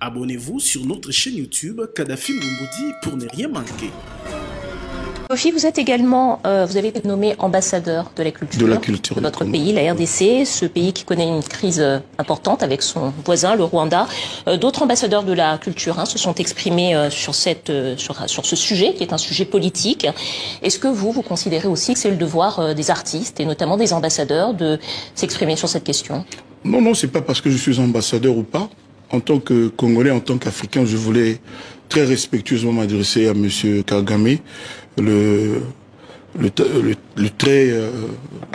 Abonnez-vous sur notre chaîne YouTube Kadhafi Mboumoudi pour ne rien manquer. Kofi, vous êtes également, vous avez été nommé ambassadeur de la culture de votre pays, la RDC, ce pays qui connaît une crise importante avec son voisin, le Rwanda. D'autres ambassadeurs de la culture se sont exprimés sur ce sujet, qui est un sujet politique. Est-ce que vous considérez aussi que c'est le devoir des artistes, et notamment des ambassadeurs, de s'exprimer sur cette question? Non, c'est pas parce que je suis ambassadeur ou pas. En tant que Congolais, en tant qu'Africain, je voulais très respectueusement m'adresser à Monsieur Kagame, le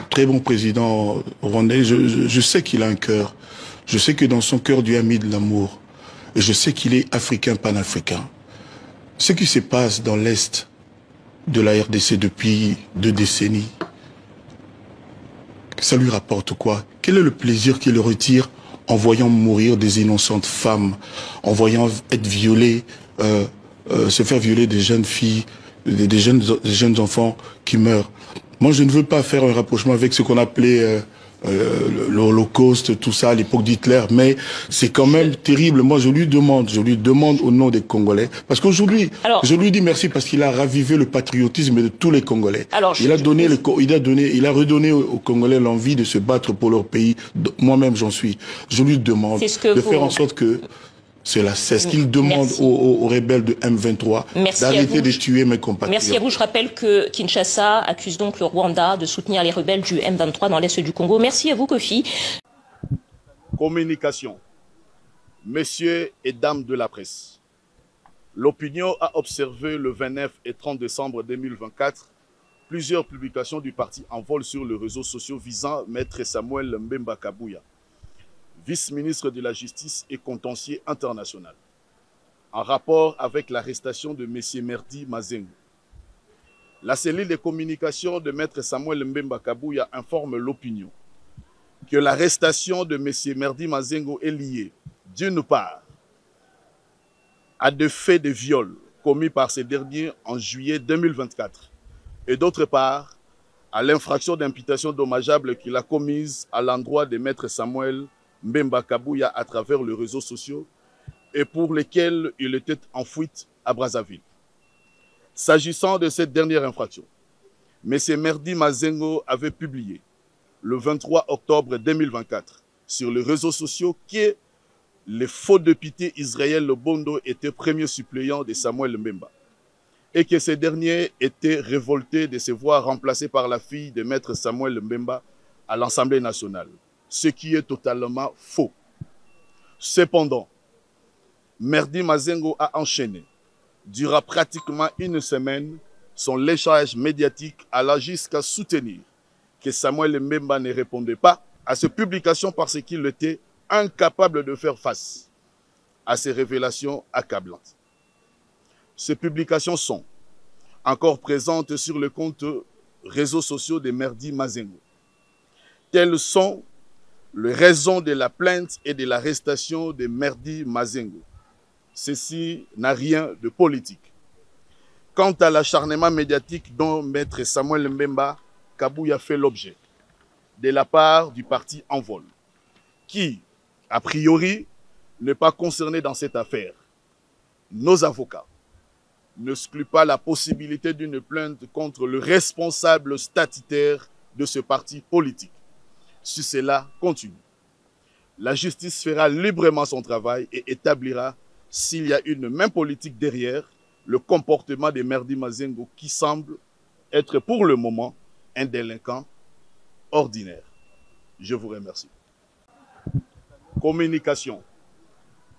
très bon président rwandais. Je sais qu'il a un cœur. Je sais que dans son cœur, Dieu a mis de l'amour. Et je sais qu'il est africain, panafricain. Ce qui se passe dans l'Est de la RDC depuis 2 décennies, ça lui rapporte quoi? Quel est le plaisir qu'il retire en voyant mourir des innocentes femmes, en voyant être violées, se faire violer des jeunes filles, des jeunes enfants qui meurent? Moi, je ne veux pas faire un rapprochement avec ce qu'on appelait l'Holocauste, tout ça, à l'époque d'Hitler, mais c'est quand même terrible. Moi, je lui demande au nom des Congolais, parce qu'aujourd'hui, je lui dis merci parce qu'il a ravivé le patriotisme de tous les Congolais. Il a redonné aux Congolais l'envie de se battre pour leur pays. Moi-même, j'en suis. Je lui demande de faire en sorte que cela cesse, qu'il demande aux rebelles de M23 d'arrêter de tuer mes compatriotes. Merci à vous. Je rappelle que Kinshasa accuse donc le Rwanda de soutenir les rebelles du M23 dans l'est du Congo. Merci à vous, Kofi. Communication. Messieurs et dames de la presse, l'opinion a observé le 29 et 30 décembre 2024 plusieurs publications du parti en vol sur les réseaux sociaux visant Maître Samuel Mbemba Kabouya, vice-ministre de la Justice et contentieux international, en rapport avec l'arrestation de M. Merdi Mazengo. La cellule de communication de Maître Samuel Mbemba Kabouya informe l'opinion que l'arrestation de M. Merdi Mazengo est liée, d'une part, à des faits de viol commis par ces derniers en juillet 2024, et d'autre part, à l'infraction d'imputation dommageable qu'il a commise à l'endroit de Maître Samuel Mbemba Kabouya à travers les réseaux sociaux et pour lesquels il était en fuite à Brazzaville. S'agissant de cette dernière infraction, M. Merdi Mazengo avait publié le 23 octobre 2024 sur les réseaux sociaux que le faux député Israël Lobondo était premier suppléant de Samuel Mbemba et que ce dernier était révolté de se voir remplacé par la fille de Maître Samuel Mbemba à l'Assemblée nationale, ce qui est totalement faux. Cependant, Merdi Mazengo a enchaîné, durant pratiquement une semaine, son léchage médiatique allant jusqu'à soutenir que Samuel Mbemba ne répondait pas à ces publications parce qu'il était incapable de faire face à ces révélations accablantes. Ces publications sont encore présentes sur le compte réseaux sociaux de Merdi Mazengo. Telles sont les raisons de la plainte et de l'arrestation de Merdi Mazengo. Ceci n'a rien de politique. Quant à l'acharnement médiatique dont Maître Samuel Mbemba Kabouya fait l'objet, de la part du parti En Vol, qui, a priori, n'est pas concerné dans cette affaire, nos avocats n'excluent pas la possibilité d'une plainte contre le responsable statutaire de ce parti politique. Si cela continue, la justice fera librement son travail et établira s'il y a une même politique derrière le comportement de Merdi Mazengo qui semble être pour le moment un délinquant ordinaire. Je vous remercie. Communication.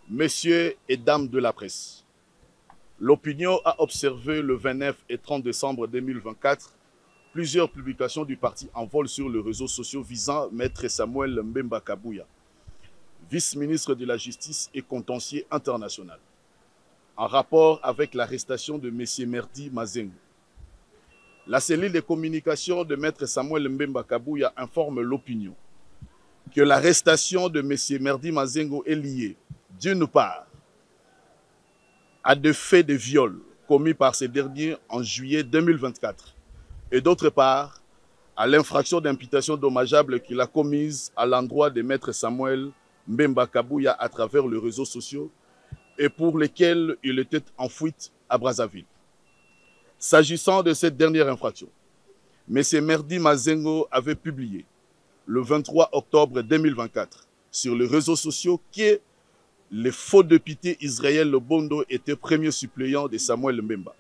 Messieurs et dames de la presse, l'opinion a observé le 29 et 30 décembre 2024 plusieurs publications du parti en vol sur les réseaux sociaux visant Maître Samuel Mbemba Kabouya, vice-ministre de la Justice et contentieux international, en rapport avec l'arrestation de M. Merdi Mazengo. La cellule de communication de Maître Samuel Mbemba Kabouya informe l'opinion que l'arrestation de M. Merdi Mazengo est liée, d'une part, à des faits de viol commis par ces derniers en juillet 2024, et d'autre part, à l'infraction d'imputation dommageable qu'il a commise à l'endroit de Maître Samuel Mbemba Kabouya à travers les réseaux sociaux et pour lesquels il était en fuite à Brazzaville. S'agissant de cette dernière infraction, M. Merdi Mazengo avait publié le 23 octobre 2024 sur les réseaux sociaux que le faux député Israël Lobondo était premier suppléant de Samuel Mbemba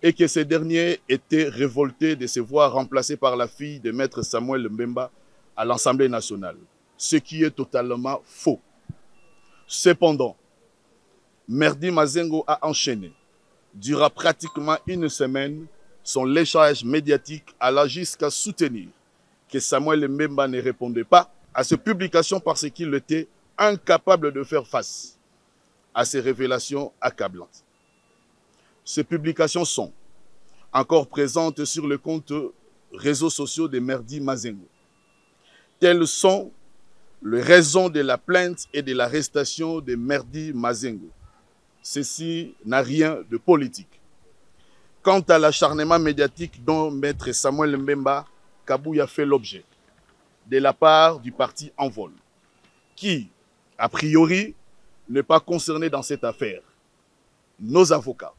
et que ce dernier était révolté de se voir remplacé par la fille de maître Samuel Mbemba à l'Assemblée nationale, ce qui est totalement faux. Cependant, Merdi Mazengo a enchaîné, durant pratiquement une semaine, son léchage médiatique allant jusqu'à soutenir que Samuel Mbemba ne répondait pas à ces publications parce qu'il était incapable de faire face à ces révélations accablantes. Ces publications sont encore présentes sur le compte réseaux sociaux de Merdi Mazengo. Telles sont les raisons de la plainte et de l'arrestation de Merdi Mazengo. Ceci n'a rien de politique. Quant à l'acharnement médiatique dont maître Samuel Mbemba Kabouya fait l'objet de la part du parti Envol, qui, a priori, n'est pas concerné dans cette affaire, nos avocats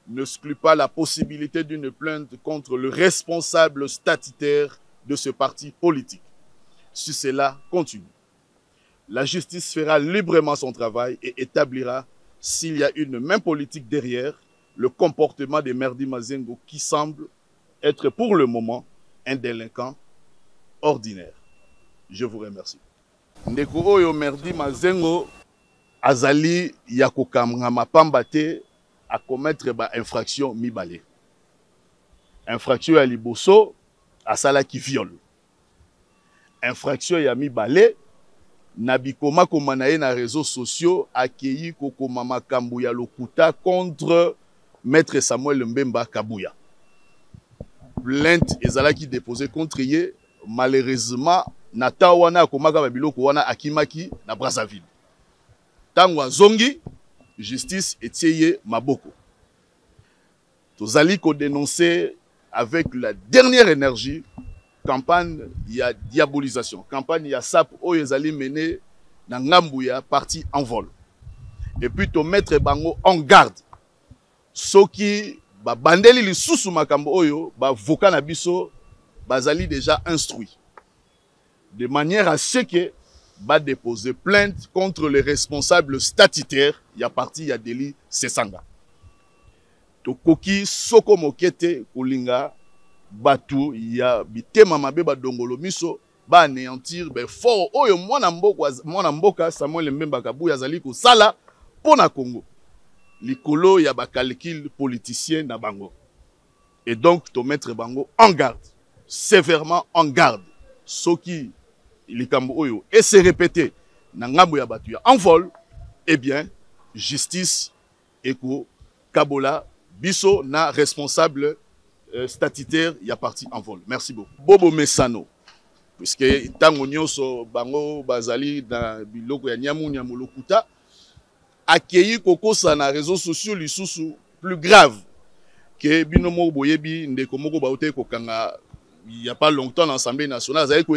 n'excluent pas la possibilité d'une plainte contre le responsable statutaire de ce parti politique. Si cela continue, la justice fera librement son travail et établira s'il y a une main politique derrière le comportement de Merdi Mazengo qui semble être pour le moment un délinquant ordinaire. Je vous remercie. Ndeko oyo Merdi Mazengo azali ya kokamngama pamba te à commettre ba infraction mibale. Infraction ya liboso asala ki viol. Infraction ya mibale na bikoma komana ye na réseaux sociaux akei kokoma makambo ya lokuta contre maître Samuel Mbemba Kabouya. Plainte ezalaki déposée contre ye, malheureusement nata wana akomaka babiloko wana akimaki na Brazzaville. Tango zongi justice etie ye maboko. Tozali ko dénoncer avec la dernière énergie campagne ya diabolisation, campagne ya sap oyo ezali mené na ngambu ya parti Envol. Et puis to mettre bango en garde. Soki ba bandeli lisusu makambo oyo ba voka na biso bazali déjà instruit de manière à ce que ba déposer plainte contre les responsables statutaires ya parti ya Deli Sesanga. To koki soko mokete kulinga batu ya bitema mabe ba dongolo miso ba anéantir be fort oyo mwana mboka Samuel Mbemba Kabouya azali ko sala pona Congo. Likolo ya ba calcul politicien na bango. Et donc to mettre bango en garde, sévèrement en garde. Soki likambo oyo et se répéter na ngambo ya batu ya Envol, eh bien justice eko kabola biso na responsable statutaire ya parti Envol. Merci beaucoup. Bobo Mesano, puisque tango nyonso bango bazali na biloko ya nyamu lokuta akei kokosa na réseaux sociaux lisusu plus grave que binomo boyebi ndeko moko baote kokanga il y a pas longtemps dans l'Assemblée nationale azali ko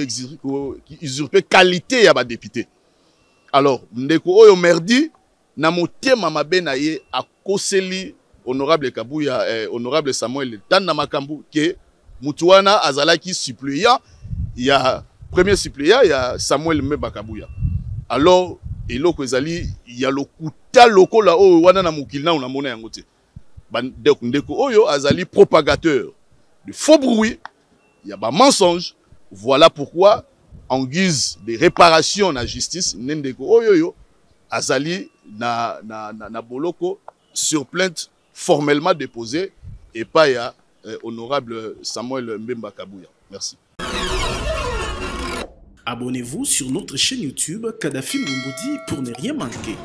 usurper qualité ya ba député. Alors ndeko oyo Merdi na motema mabe na ye akoseli honorable Kabouya honorable Samuel Tanda makambu ke mutuana azalaki suppléant ya premier suppléant ya Samuel Mbemba Kabouya. Alors eloko ezali ya lokuta lokola oyo wana na mokili na ona mona yango te. Ndeko oyo azali propagateur de faux bruit, il y a ba mensonge. Voilà pourquoi en guise de réparation na justice ndeko oyo azali na boloko sur plainte formellement déposée et pas ya honorable Samuel Mbemba Kabouya. Merci. Abonnez-vous sur notre chaîne YouTube Kadhafi Moumoudi pour ne rien manquer.